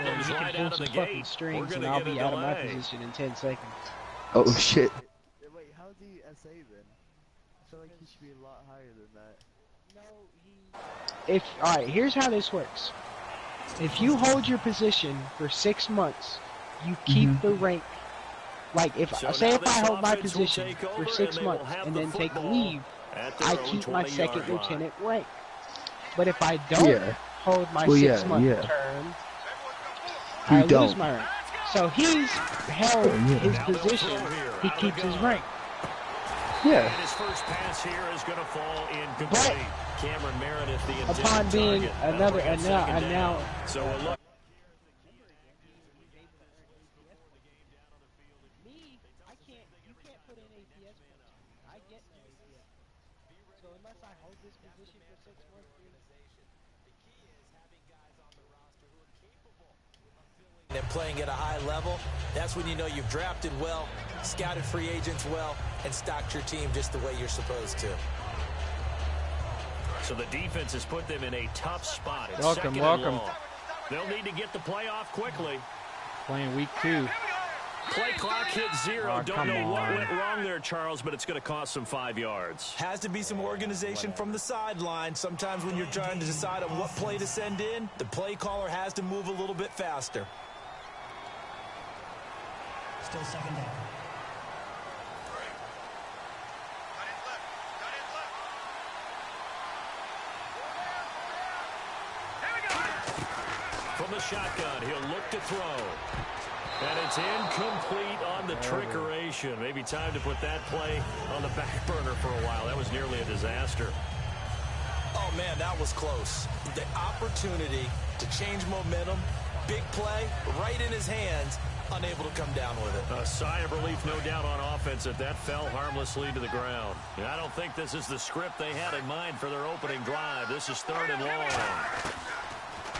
score. You can pull some fucking strings, and I'll be out of my position in 10 seconds. Oh shit. Wait, how's he SA then? I feel like he should be a lot higher than that. All right, here's how this works. If you hold your position for 6 months, you keep the rank. Like, if I hold my position for 6 months and then take leave, I keep my second lieutenant rank. But if I don't hold my 6-month term, I lose my rank. So he's held his position. He keeps his rank. Yeah. And his first pass here is going to fall incomplete. Cameron Meredith, the upon being another, and now. So we'll look. You can't put in APS points. I get no APS. So unless I hold this position for 6 months, and playing at a high level, that's when you know you've drafted well, scouted free agents well, and stocked your team just the way you're supposed to. So the defense has put them in a tough spot. It's welcome. They'll need to get the play off quickly. Playing week 2. Play clock hit 0. Oh, don't know what went wrong there, Charles, but it's going to cost them 5 yards. Has to be some organization from the sideline. Sometimes when you're trying to decide on what play to send in, the play caller has to move a little bit faster. Still second down. From the shotgun, he'll look to throw. And it's incomplete on the trickeration. Maybe time to put that play on the back burner for a while. That was nearly a disaster. Oh, man, that was close. The opportunity to change momentum, big play, right in his hands, unable to come down with it. A sigh of relief, no doubt, on offense that fell harmlessly to the ground. And I don't think this is the script they had in mind for their opening drive. This is 3rd and long.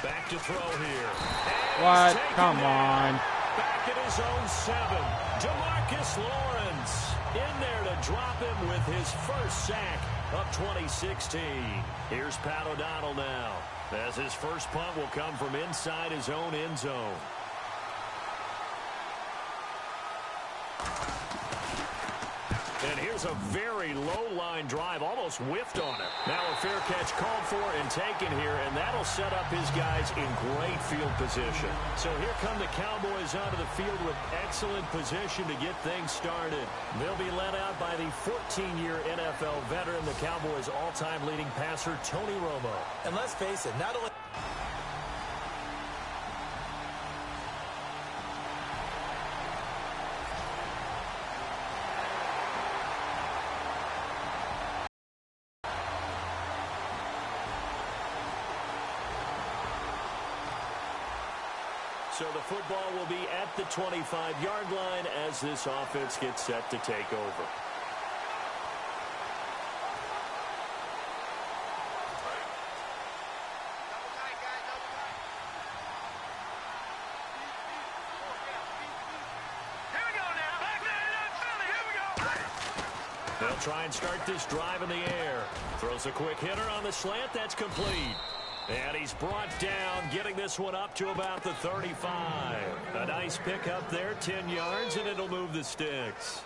Back to throw here. What? Come on. Back at his own 7. DeMarcus Lawrence in there to drop him with his first sack of 2016. Here's Pat O'Donnell now, as his first punt will come from inside his own end zone. And here's a very low-line drive, almost whiffed on it. Now a fair catch called for and taken here, and that'll set up his guys in great field position. So here come the Cowboys onto the field with excellent position to get things started. They'll be led out by the 14-year NFL veteran, the Cowboys' all-time leading passer, Tony Romo. And let's face it, not only... So the football will be at the 25-yard line as this offense gets set to take over. They'll try and start this drive in the air. Throws a quick hitter on the slant. That's complete. And he's brought down, getting this one up to about the 35. A nice pickup there, 10 yards, and it'll move the sticks.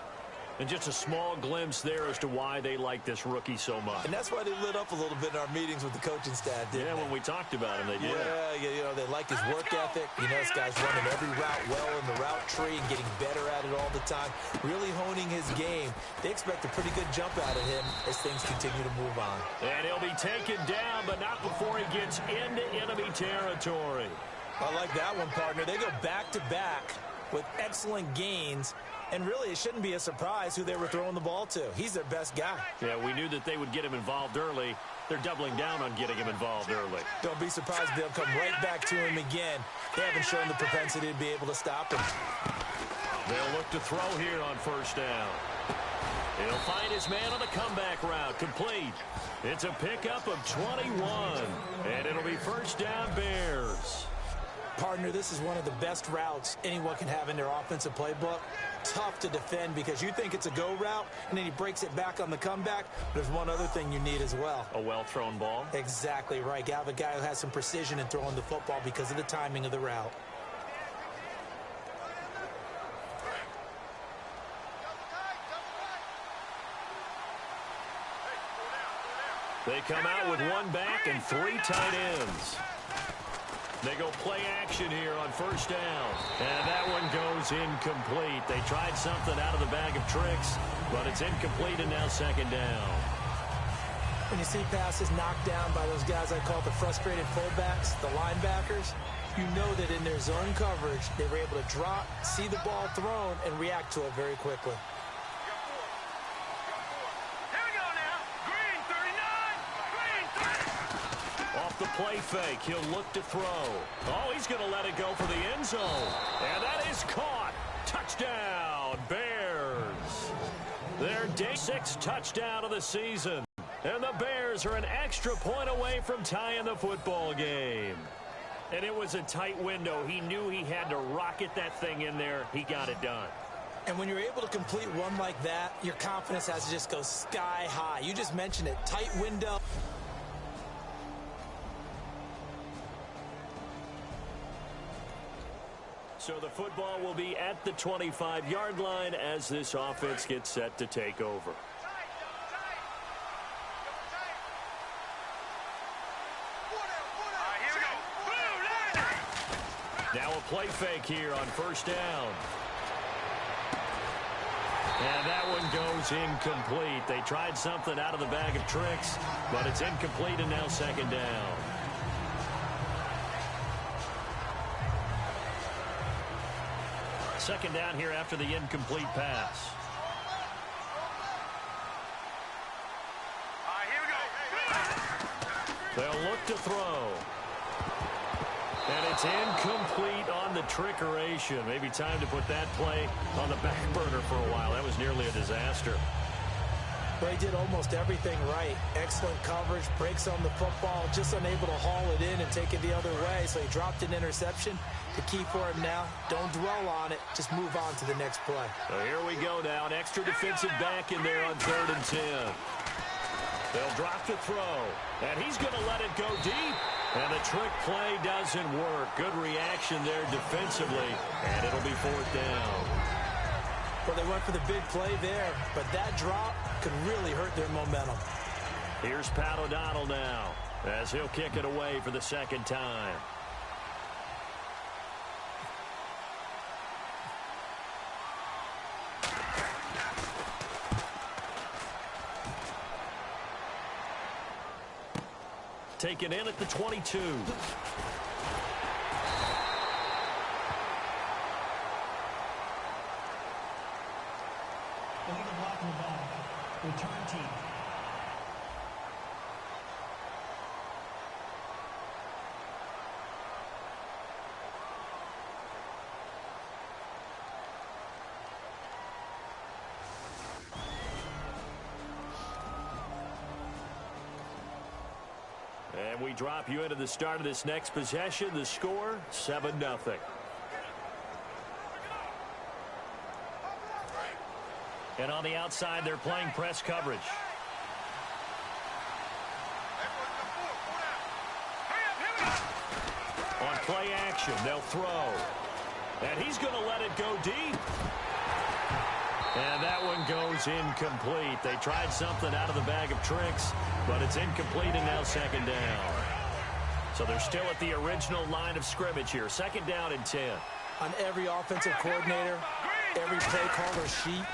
And just a small glimpse there as to why they like this rookie so much. And that's why they lit up a little bit in our meetings with the coaching staff, didn't they? When we talked about him, they did. Yeah, you know, they like his work ethic. You know, this guy's running every route well in the route tree and getting better at it all the time, really honing his game. They expect a pretty good jump out of him as things continue to move on. And he'll be taken down, but not before he gets into enemy territory. I like that one, partner. They go back-to-back with excellent gains. And really, it shouldn't be a surprise who they were throwing the ball to. He's their best guy. Yeah, we knew that they would get him involved early. They're doubling down on getting him involved early. Don't be surprised they'll come right back to him again. They haven't shown the propensity to be able to stop him. They'll look to throw here on first down. He'll find his man on the comeback route. Complete. It's a pickup of 21. And it'll be first down, Bears. Partner, this is one of the best routes anyone can have in their offensive playbook. Tough to defend because you think it's a go route, and then he breaks it back on the comeback. There's one other thing you need as well. A well-thrown ball? Exactly right. You have a guy who has some precision in throwing the football because of the timing of the route. They come out with one back and 3 tight ends. They go play action here on first down. And that one goes incomplete. They tried something out of the bag of tricks, but it's incomplete and now second down. When you see passes knocked down by those guys I call the frustrated fullbacks, the linebackers, you know that in their zone coverage, they were able to drop, see the ball thrown, and react to it very quickly. The play fake. He'll look to throw. Oh, he's going to let it go for the end zone. And that is caught. Touchdown, Bears. Their day 6 touchdown of the season. And the Bears are an extra point away from tying the football game. And it was a tight window. He knew he had to rocket that thing in there. He got it done. And when you're able to complete one like that, your confidence has to just go sky high. You just mentioned it. Tight window. So the football will be at the 25-yard line as this offense gets set to take over. Now a play fake here on first down. And that one goes incomplete. They tried something out of the bag of tricks, but it's incomplete and now second down. Second down here after the incomplete pass. They'll look to throw. And it's incomplete on the trickeration. Maybe time to put that play on the back burner for a while. That was nearly a disaster. They did almost everything right. Excellent coverage, breaks on the football, just unable to haul it in and take it the other way. So he dropped an interception. The key for him now, don't dwell on it. Just move on to the next play. So here we go now. An extra defensive back in there on 3rd and 10. They'll drop to throw. And he's going to let it go deep. And the trick play doesn't work. Good reaction there defensively. And it'll be 4th down. Well, they went for the big play there, but that drop could really hurt their momentum. Here's Pat O'Donnell now as he'll kick it away for the second time. Taken in at the 22. Look at the block in the back. Return team. And we drop you into the start of this next possession. The score, 7-0. And on the outside, they're playing press coverage. On play action, they'll throw. And he's going to let it go deep. And that one goes incomplete. They tried something out of the bag of tricks, but it's incomplete and now second down. So they're still at the original line of scrimmage here. Second down and 10. On every offensive coordinator, every play caller sheet,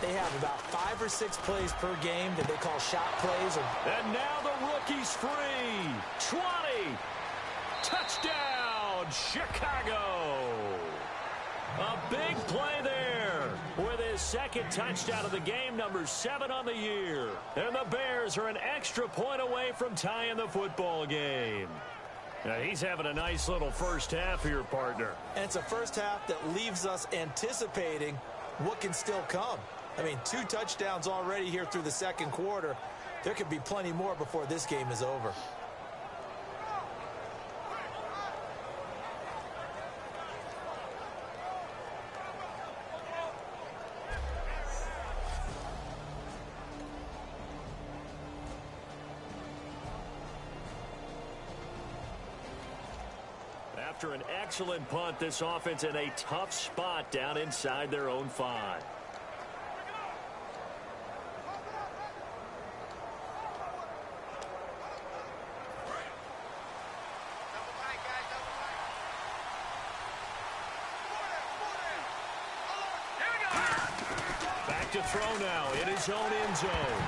they have about 5 or 6 plays per game that they call shot plays. And now the rookie's free. 20. Touchdown, Chicago. A big play there with his second touchdown of the game, number 7 on the year. And the Bears are an extra point away from tying the football game. Now he's having a nice little first half here, partner. And it's a first half that leaves us anticipating what can still come. I mean, 2 touchdowns already here through the second quarter. There could be plenty more before this game is over. After an excellent punt, this offense in a tough spot down inside their own 5. to throw now in his own end zone.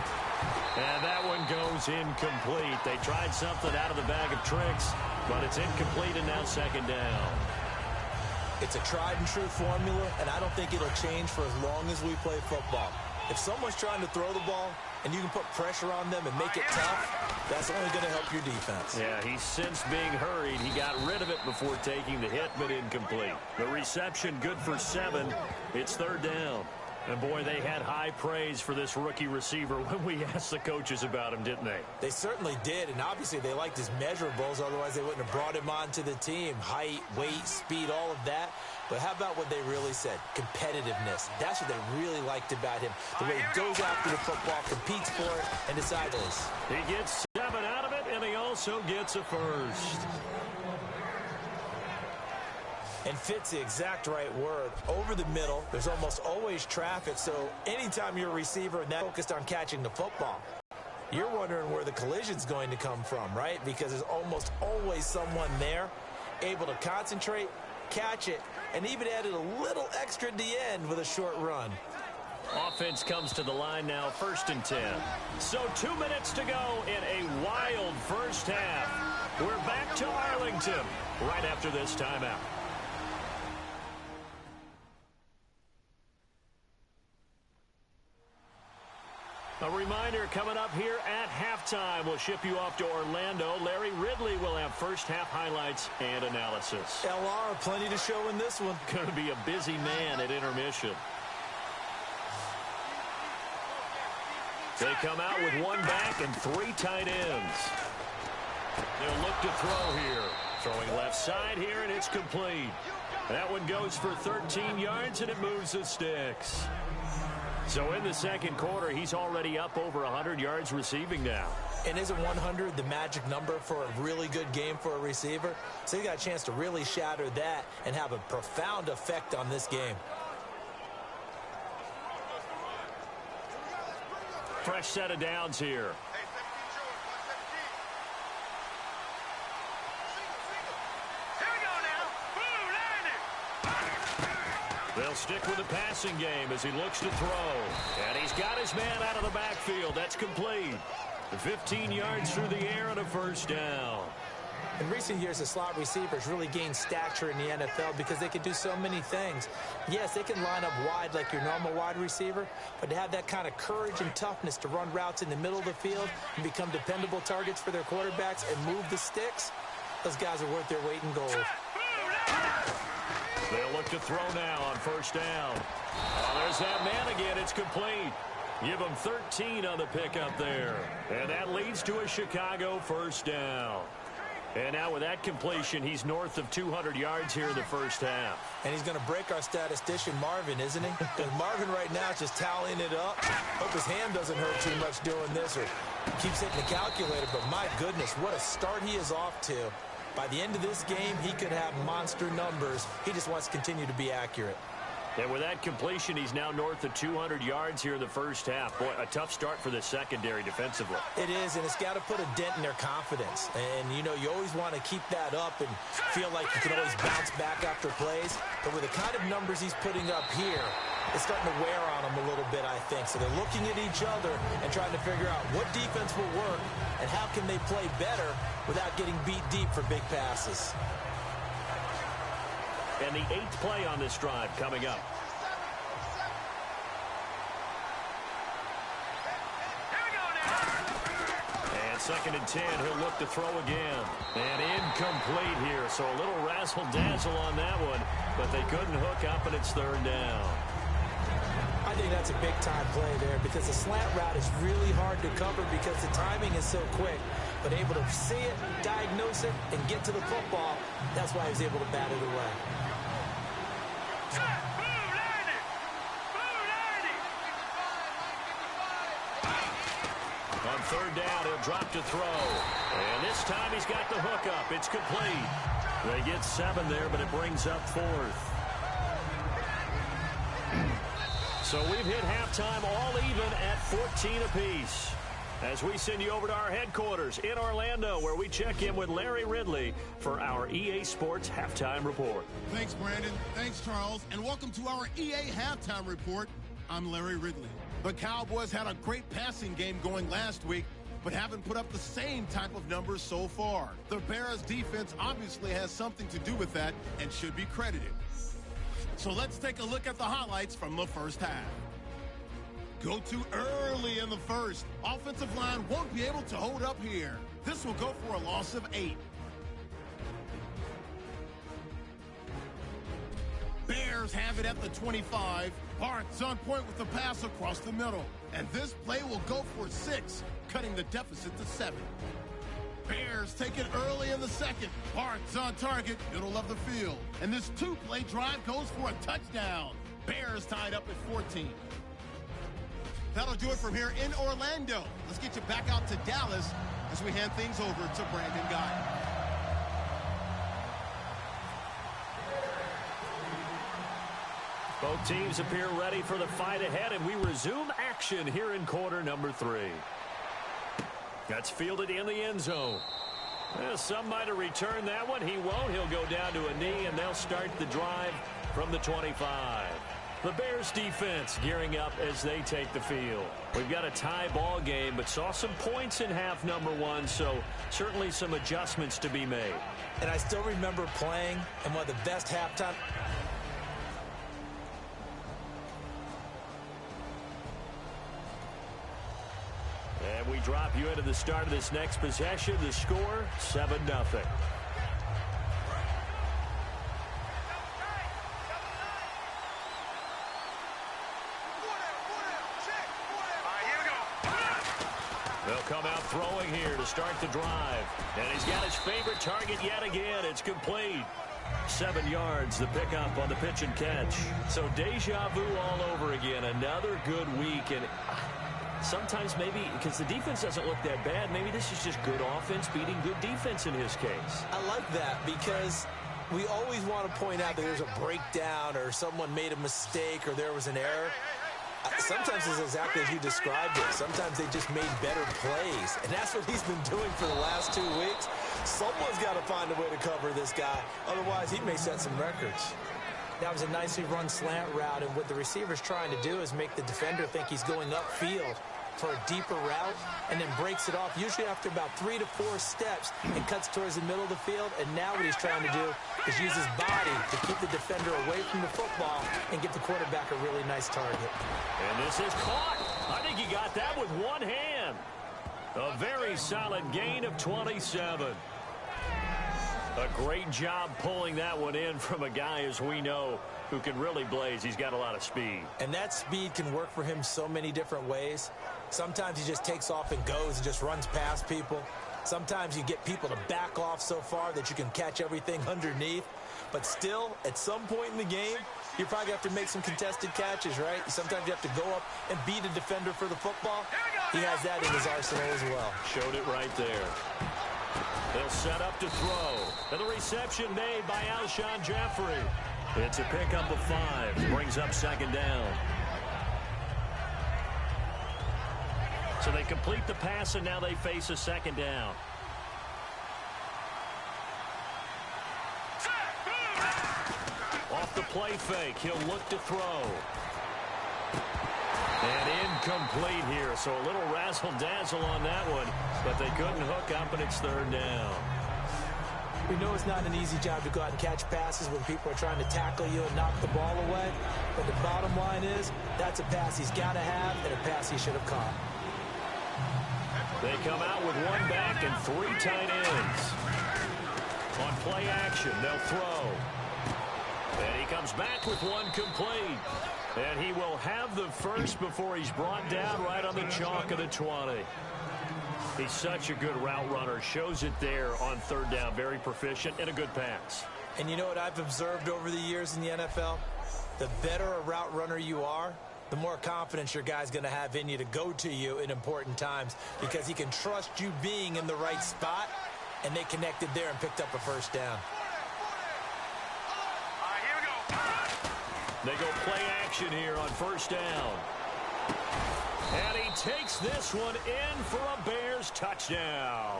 And that one goes incomplete. They tried something out of the bag of tricks, but it's incomplete and now second down. It's a tried-and-true formula, and I don't think it'll change for as long as we play football. If someone's trying to throw the ball and you can put pressure on them and make it tough, that's only going to help your defense. Yeah, he's since being hurried. He got rid of it before taking the hit, but incomplete. The reception good for 7. It's third down. And, boy, they had high praise for this rookie receiver when we asked the coaches about him, didn't they? They certainly did, and obviously they liked his measurables. Otherwise, they wouldn't have brought him onto the team. Height, weight, speed, all of that. But how about what they really said? Competitiveness. That's what they really liked about him. The way he goes after the football, competes for it, and decides. He gets 7 out of it, and he also gets a first. And fits the exact right word. Over the middle, there's almost always traffic, so anytime you're a receiver and that focused on catching the football, you're wondering where the collision's going to come from, right? Because there's almost always someone there able to concentrate, catch it, and even added a little extra at the end with a short run. Offense comes to the line now, 1st and 10. So 2 minutes to go in a wild first half. We're back to Arlington right after this timeout. A reminder coming up here at halftime. We'll ship you off to Orlando. Larry Ridley will have first half highlights and analysis. LR, plenty to show in this one. Going to be a busy man at intermission. They come out with 1 back and 3 tight ends. They'll look to throw here. Throwing left side here, and it's complete. That one goes for 13 yards, and it moves the sticks. So in the second quarter, he's already up over 100 yards receiving now. And isn't 100 the magic number for a really good game for a receiver? So you got a chance to really shatter that and have a profound effect on this game. Fresh set of downs here. They'll stick with the passing game as he looks to throw. And he's got his man out of the backfield. That's complete. 15 yards through the air and a first down. In recent years, the slot receivers really gained stature in the NFL because they can do so many things. Yes, they can line up wide like your normal wide receiver, but to have that kind of courage and toughness to run routes in the middle of the field and become dependable targets for their quarterbacks and move the sticks, those guys are worth their weight in gold. They'll look to throw now on first down. Oh, there's that man again. It's complete. Give him 13 on the pickup there. And that leads to a Chicago first down. And now with that completion, he's north of 200 yards here in the first half. And he's going to break our statistician, Marvin, isn't he? Because Marvin right now is just tallying it up. Hope his hand doesn't hurt too much doing this or keeps hitting the calculator. But my goodness, what a start he is off to. By the end of this game, he could have monster numbers. He just wants to continue to be accurate. And with that completion, he's now north of 200 yards here in the first half. Boy, a tough start for the secondary defensively. It is, and it's got to put a dent in their confidence. And, you know, you always want to keep that up and feel like you can always bounce back after plays. But with the kind of numbers he's putting up here, it's starting to wear on them a little bit, I think. So they're looking at each other and trying to figure out what defense will work and how can they play better without getting beat deep for big passes. And the 8th play on this drive coming up. And 2nd and 10, he'll look to throw again. And incomplete here, so a little razzle-dazzle on that one, but they couldn't hook up, and it's 3rd down. I think that's a big-time play there because the slant route is really hard to cover because the timing is so quick. But able to see it, diagnose it, and get to the football, that's why he was able to bat it away. On 3rd down, he'll drop to throw. And this time he's got the hook up. It's complete. They get 7 there, but it brings up 4th. So we've hit halftime all even at 14 apiece. As we send you over to our headquarters in Orlando, where we check in with Larry Ridley for our EA Sports Halftime Report. Thanks, Brandon. Thanks, Charles. And welcome to our EA Halftime Report. I'm Larry Ridley. The Cowboys had a great passing game going last week, but haven't put up the same type of numbers so far. The Bears defense obviously has something to do with that and should be credited. So let's take a look at the highlights from the first half. Go too early in the first. Offensive line won't be able to hold up here. This will go for a loss of 8. Bears have it at the 25. Barnes on point with the pass across the middle. And this play will go for 6, cutting the deficit to 7. Bears take it early in the second. Barnes on target, middle of the field. And this 2-play drive goes for a touchdown. Bears tied up at 14. That'll do it from here in Orlando. Let's get you back out to Dallas as we hand things over to Brandon Guy. Both teams appear ready for the fight ahead, and we resume action here in quarter number 3. That's fielded in the end zone. Some might have returned that one. He won't. He'll go down to a knee, and they'll start the drive from the 25. The Bears defense gearing up as they take the field. We've got a tie ball game, but saw some points in half number 1, so certainly some adjustments to be made. And I still remember playing in one of the best halftime. And we drop you into the start of this next possession. The score, 7-0. They'll come out throwing here to start the drive. And he's got his favorite target yet again. It's complete. 7 yards, the pickup on the pitch and catch. So deja vu all over again. Another good week. And sometimes maybe, because the defense doesn't look that bad, maybe this is just good offense beating good defense in his case. I like that because we always want to point out that there's a breakdown or someone made a mistake or there was an error. Sometimes it's exactly as you described it. Sometimes they just made better plays. And that's what he's been doing for the last 2 weeks. Someone's got to find a way to cover this guy. Otherwise, he may set some records. That was a nicely run slant route, and what the receiver's trying to do is make the defender think he's going upfield for a deeper route, and then breaks it off, usually after about 3 to 4 steps, and cuts towards the middle of the field. And now what he's trying to do is use his body to keep the defender away from the football and get the quarterback a really nice target. And this is caught. I think he got that with one hand. A very solid gain of 27. A great job pulling that one in from a guy, as we know, who can really blaze. He's got a lot of speed. And that speed can work for him so many different ways. Sometimes he just takes off and goes and just runs past people. Sometimes you get people to back off so far that you can catch everything underneath. But still, at some point in the game, you probably have to make some contested catches, right? Sometimes you have to go up and beat a defender for the football. He has that in his arsenal as well. Showed it right there. They'll set up to throw. And the reception made by Alshon Jeffrey. It's a pickup of 5. Brings up second down. So they complete the pass, and now they face a second down. Off the play fake, he'll look to throw. And incomplete here, so a little razzle-dazzle on that one, but they couldn't hook up, and it's third down. We know it's not an easy job to go out and catch passes when people are trying to tackle you and knock the ball away, but the bottom line is that's a pass he's got to have and a pass he should have caught. They come out with one back and 3 tight ends. On play action, they'll throw. And he comes back with one complete. And he will have the first before he's brought down right on the chalk of the 20. He's such a good route runner. Shows it there on third down. Very proficient and a good pass. And you know what I've observed over the years in the NFL? The better a route runner you are, the more confidence your guy's going to have in you to go to you in important times because he can trust you being in the right spot, and they connected there and picked up a first down. They go play action here on first down. And he takes this one in for a Bears Bears touchdown.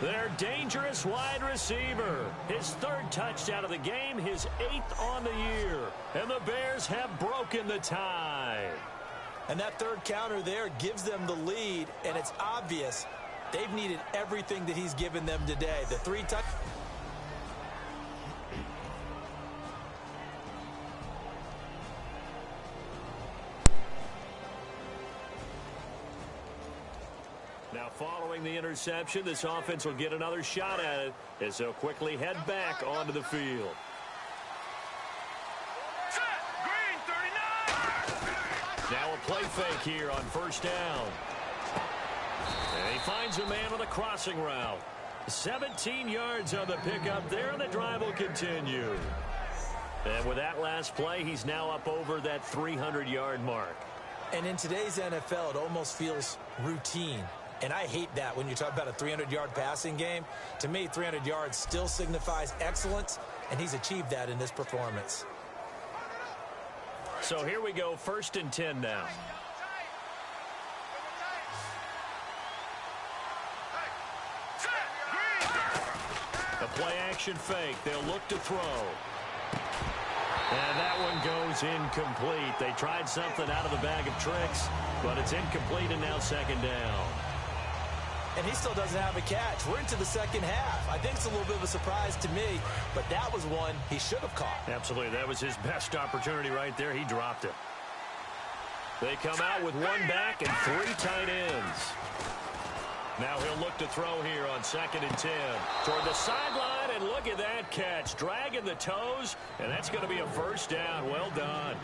Their dangerous wide receiver. His 3rd touchdown of the game, his 8th on the year. And the Bears have broken the tie. And that 3rd counter there gives them the lead, and it's obvious they've needed everything that he's given them today. The 3 touchdowns. Now, following the interception, this offense will get another shot at it as they'll quickly head back onto the field. Now a play fake here on 1st down. And he finds a man on a crossing route. 17 yards on the pickup there, and the drive will continue. And with that last play, he's now up over that 300-yard mark. And in today's NFL, it almost feels routine. And I hate that when you talk about a 300-yard passing game. To me, 300 yards still signifies excellence, and he's achieved that in this performance. So here we go, 1st and 10 now. A play-action fake. They'll look to throw. And that one goes incomplete. They tried something out of the bag of tricks, but it's incomplete, and now 2nd down. And he still doesn't have a catch. We're into the 2nd half. I think it's a little bit of a surprise to me, but that was one he should have caught. Absolutely. That was his best opportunity right there. He dropped it. They come out with 1 back and 3 tight ends. Now he'll look to throw here on 2nd and 10. Toward the sideline, and look at that catch. Dragging the toes, and that's going to be a 1st down. Well done.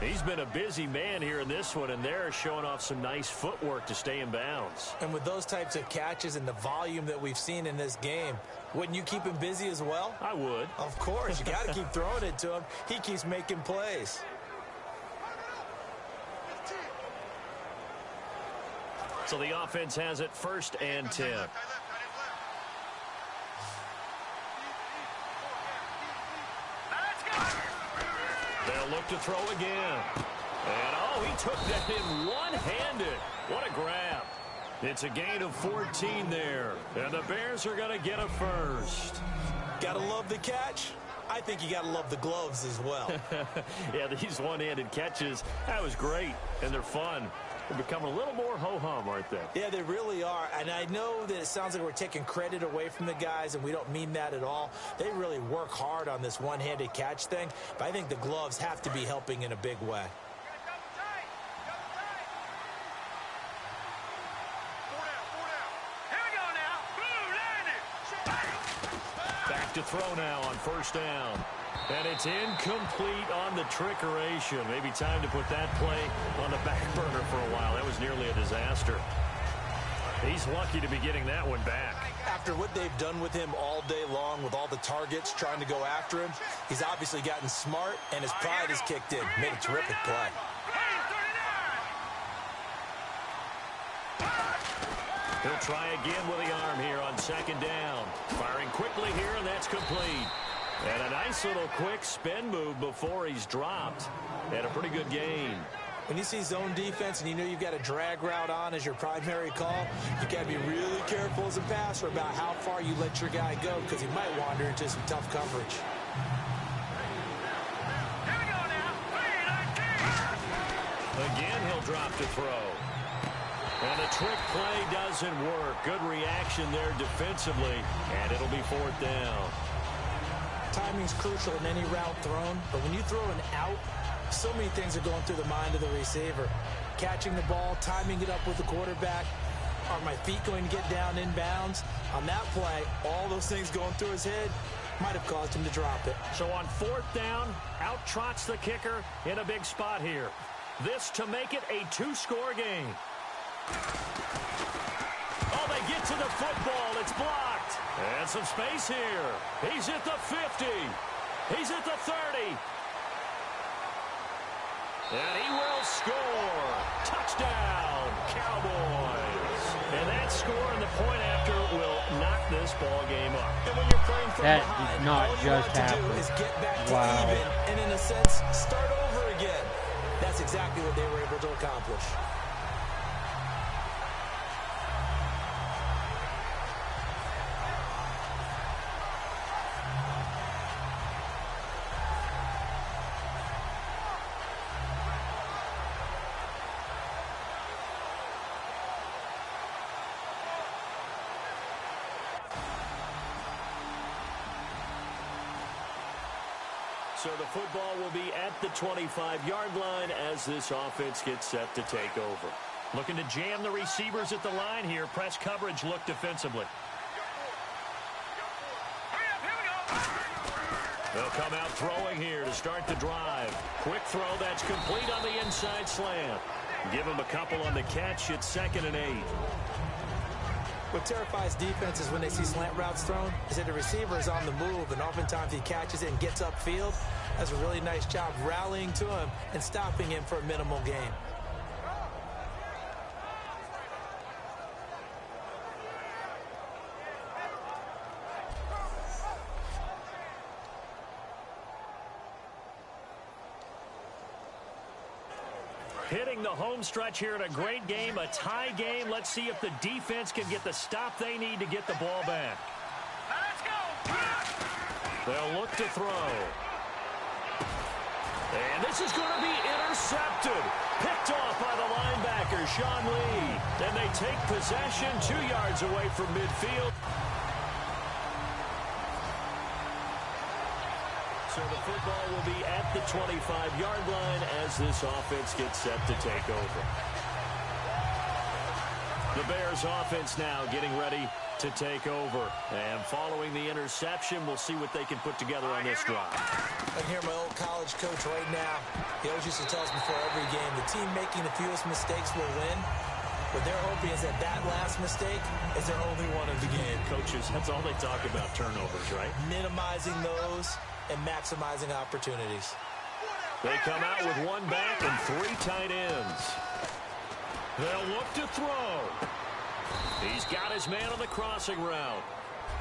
He's been a busy man here in this one, and they're showing off some nice footwork to stay in bounds. And with those types of catches and the volume that we've seen in this game, wouldn't you keep him busy as well? I would. Of course. You got to keep throwing it to him. He keeps making plays. So the offense has it 1st and 10. They'll look to throw again. And, oh, he took that in one-handed. What a grab. It's a gain of 14 there. And the Bears are going to get a 1st. Gotta love the catch. I think you gotta love the gloves as well. Yeah, these one-handed catches, that was great. And they're fun. They're becoming a little more ho-hum, aren't they? Yeah, they really are. And I know that it sounds like we're taking credit away from the guys, and we don't mean that at all. They really work hard on this one-handed catch thing, but I think the gloves have to be helping in a big way. Back to throw now on 1st down. And it's incomplete on the trickeration. Maybe time to put that play on the back burner for a while. That was nearly a disaster. He's lucky to be getting that one back. After what they've done with him all day long with all the targets trying to go after him, he's obviously gotten smart, and his pride has kicked in. Made a terrific play. He'll try again with the arm here on 2nd down. Firing quickly here, and that's complete. And a nice little quick spin move before he's dropped. And a pretty good gain. When you see zone defense and you know you've got a drag route on as your primary call, you got to be really careful as a passer about how far you let your guy go, because he might wander into some tough coverage. Again, he'll drop to throw. And the trick play doesn't work. Good reaction there defensively, and it'll be 4th down. Timing's crucial in any route thrown, but when you throw an out, so many things are going through the mind of the receiver. Catching the ball, timing it up with the quarterback. Are my feet going to get down in bounds? On that play, all those things going through his head might have caused him to drop it. So on 4th down, out trots the kicker in a big spot here. This to make it a 2-score game. Oh, they get to the football. It's blocked. And some space here. He's at the 50. He's at the 30. And he will score. Touchdown, Cowboys. And that score and the point after will knock this ball game up. And when you're playing from that behind, did not all you just want happen. to do is get back to Wow. even, and in a sense, start over again. That's exactly what they were able to accomplish. So the football will be at the 25-yard line as this offense gets set to take over. Looking to jam the receivers at the line here. Press coverage look defensively. They'll come out throwing here to start the drive. Quick throw that's complete on the inside slant. Give him a couple on the catch. It's 2nd and 8. What terrifies defenses when they see slant routes thrown is that the receiver is on the move, and oftentimes he catches it and gets upfield. Does a really nice job rallying to him and stopping him for a minimal gain. Hitting the home stretch here in a great game, a tie game. Let's see if the defense can get the stop they need to get the ball back. Let's go! They'll look to throw. And this is going to be intercepted. Picked off by the linebacker, Sean Lee. Then they take possession 2 yards away from midfield. So the football will be at the 25-yard line as this offense gets set to take over. The Bears offense now getting ready to take over. And following the interception, we'll see what they can put together on this drive. I can hear my old college coach right now. He always used to tell us before every game, the team making the fewest mistakes will win. What they're hoping is that that last mistake is their only one of the game. Coaches, that's all they talk about, turnovers, right? Minimizing those and maximizing opportunities. They come out with 1 back and 3 tight ends. They'll look to throw. He's got his man on the crossing route.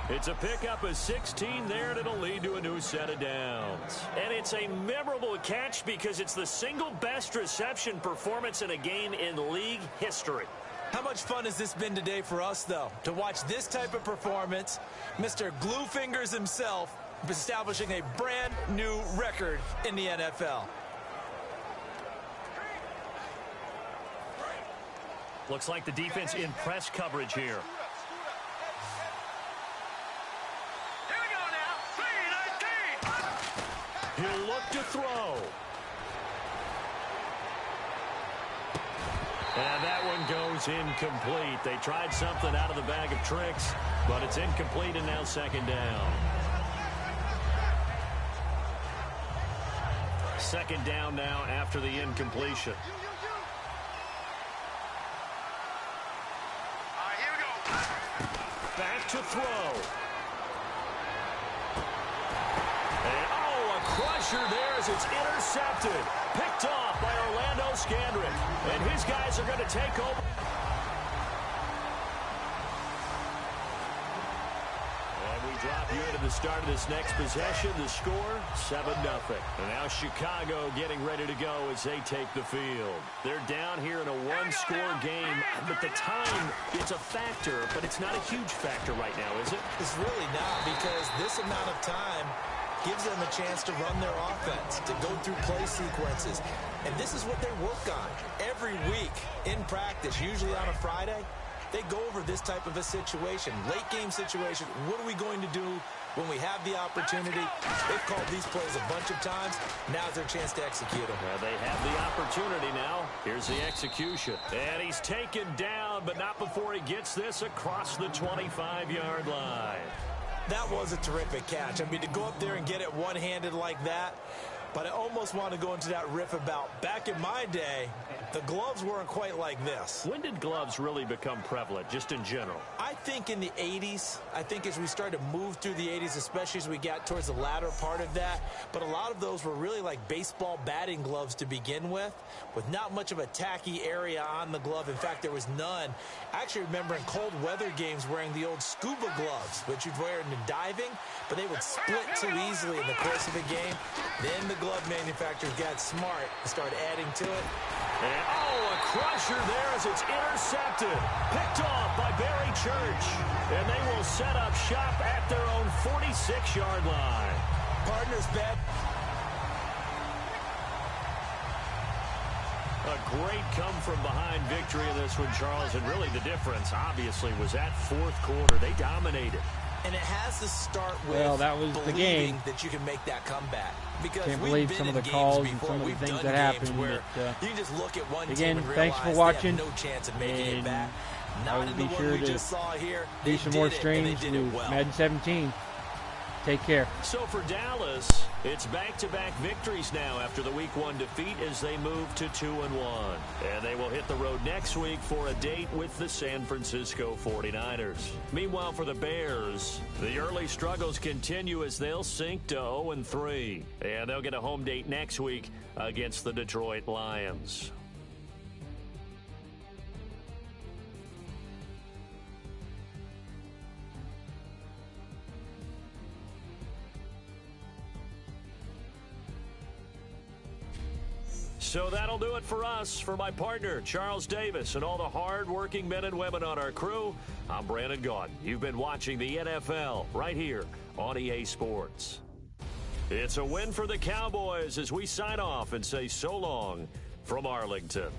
It's a pickup of 16 there, and it'll lead to a new set of downs. And it's a memorable catch because it's the single best reception performance in a game in league history. How much fun has this been today for us, though, to watch this type of performance? Mr. Glue Fingers himself establishing a brand new record in the NFL. Looks like the defense in press coverage here. He'll look to throw. And that one goes incomplete. They tried something out of the bag of tricks, but it's incomplete and now 2nd down. 2nd down now after the incompletion. Back to throw. And a crusher there as it's intercepted. Picked off by Orlando Scandrick. And his guys are going to take over. Drop you into the start of this next possession. The score, 7-0. And now Chicago getting ready to go as they take the field. They're down here in a 1-score game, but the time, it's a factor, but it's not a huge factor right now, is it? It's really not, because this amount of time gives them a chance to run their offense, to go through play sequences. And this is what they work on every week in practice, usually on a Friday. They go over this type of a situation, late game situation. What are we going to do when we have the opportunity? They've called these plays a bunch of times. Now's their chance to execute them. Well, they have the opportunity now. Here's the execution. And he's taken down, but not before he gets this across the 25-yard line. That was a terrific catch. I mean, to go up there and get it one-handed like that, but I almost want to go into that riff about back in my day, the gloves weren't quite like this. When did gloves really become prevalent, just in general? I think in the 80s. I think as we started to move through the 80s, especially as we got towards the latter part of that. But a lot of those were really like baseball batting gloves to begin with not much of a tacky area on the glove. In fact, there was none. I actually remember in cold weather games wearing the old scuba gloves, which you'd wear in diving, but they would split too easily in the course of a game. Then the glove manufacturers got smart and started adding to it. And, a crusher there as it's intercepted. Picked off by Barry Church. And they will set up shop at their own 46-yard line. Partners bet. A great come-from-behind victory in this one, Charles. And really the difference, obviously, was that fourth quarter. They dominated. And it has to start with Well, that was the game. that you can make that comeback. Because Can't believe some of the calls and some of the things that happened. Where But, you can just look at one again, team and thanks for realize watching. they have no chance of making it back. I will be sure to do some more streams with Madden 17. Take care. So for Dallas, it's back-to-back victories now after the Week 1 defeat as they move to 2-1. And they will hit the road next week for a date with the San Francisco 49ers. Meanwhile, for the Bears, the early struggles continue as they'll sink to 0-3. And they'll get a home date next week against the Detroit Lions. So that'll do it for us. For my partner, Charles Davis, and all the hard-working men and women on our crew, I'm Brandon Gaudin. You've been watching the NFL right here on EA Sports. It's a win for the Cowboys as we sign off and say so long from Arlington.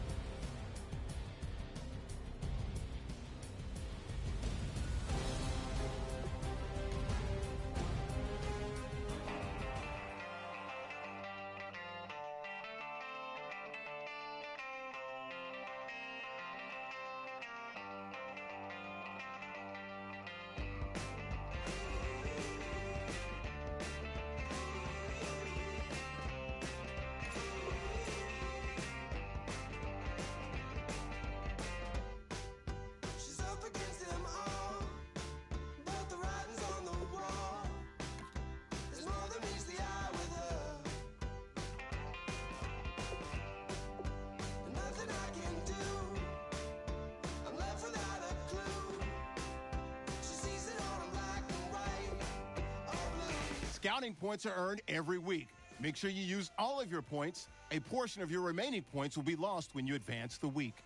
Scouting points are earned every week. Make sure you use all of your points. A portion of your remaining points will be lost when you advance the week.